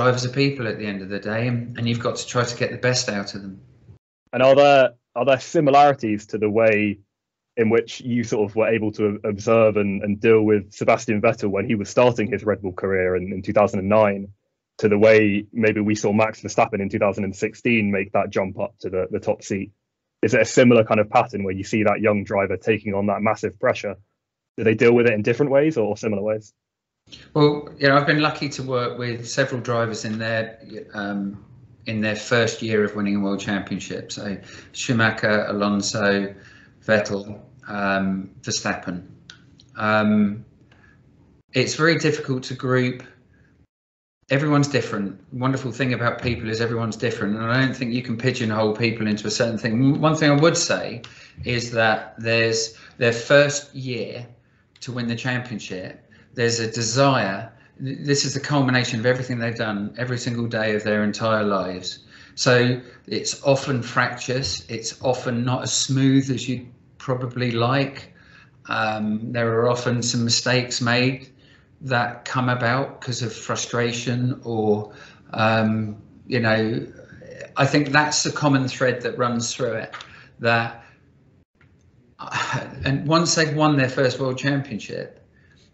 drivers are people at the end of the day, and you've got to try to get the best out of them. And are there similarities to the way in which you sort of were able to observe and deal with Sebastian Vettel when he was starting his Red Bull career in 2009, to the way maybe we saw Max Verstappen in 2016 make that jump up to the top seat? Is it a similar kind of pattern where you see that young driver taking on that massive pressure? Do they deal with it in different ways or similar ways? Well, I've been lucky to work with several drivers in their first year of winning a world championship. So Schumacher, Alonso, Vettel, Verstappen. It's very difficult to group. Everyone's different. The wonderful thing about people is everyone's different, and I don't think you can pigeonhole people into a certain thing. One thing I would say is that there's their first year to win the championship. There's a desire. This is the culmination of everything they've done every single day of their entire lives. So it's often fractious. It's often not as smooth as you'd probably like. There are often some mistakes made that come about because of frustration or, I think that's the common thread that runs through it. And once they've won their first world championship,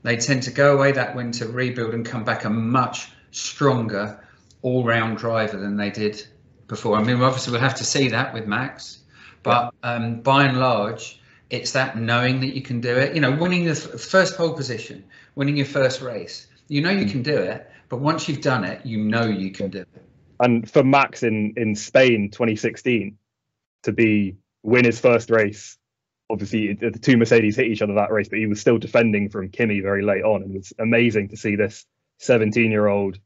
they tend to go away that winter, rebuild, and come back a much stronger all-round driver than they did before. I mean, obviously we'll have to see that with Max, but by and large, it's that knowing that you can do it. Winning the first pole position, winning your first race, you can do it. But once you've done it, you can do it. And for Max in Spain 2016 to win his first race, obviously the two Mercedes hit each other that race, but he was still defending from Kimi very late on, and it was amazing to see this 17-year-old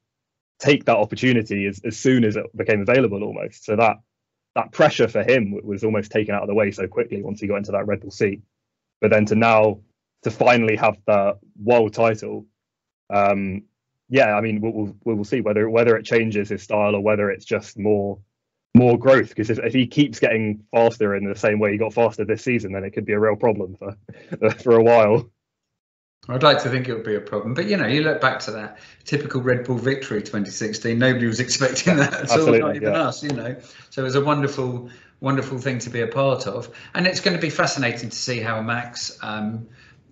take that opportunity as soon as it became available almost. So that pressure for him was almost taken out of the way so quickly once he got into that Red Bull seat. But then to finally have the world title, I mean, we'll see whether it changes his style or whether it's just more growth. Because if he keeps getting faster in the same way he got faster this season, then it could be a real problem for a while. I'd like to think it would be a problem, but you look back to that typical Red Bull victory 2016. Nobody was expecting that at all, not even us. So it was a wonderful thing to be a part of, and it's going to be fascinating to see how Max,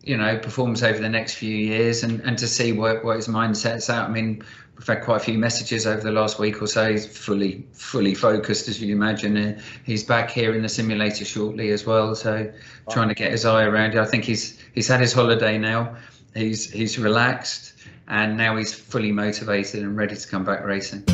performs over the next few years, and to see what his mindset's out. I mean, we've had quite a few messages over the last week or so. He's fully focused, as you imagine. He's back here in the simulator shortly as well, so trying to get his eye around it. I think he's had his holiday now. He's relaxed, and now he's fully motivated and ready to come back racing.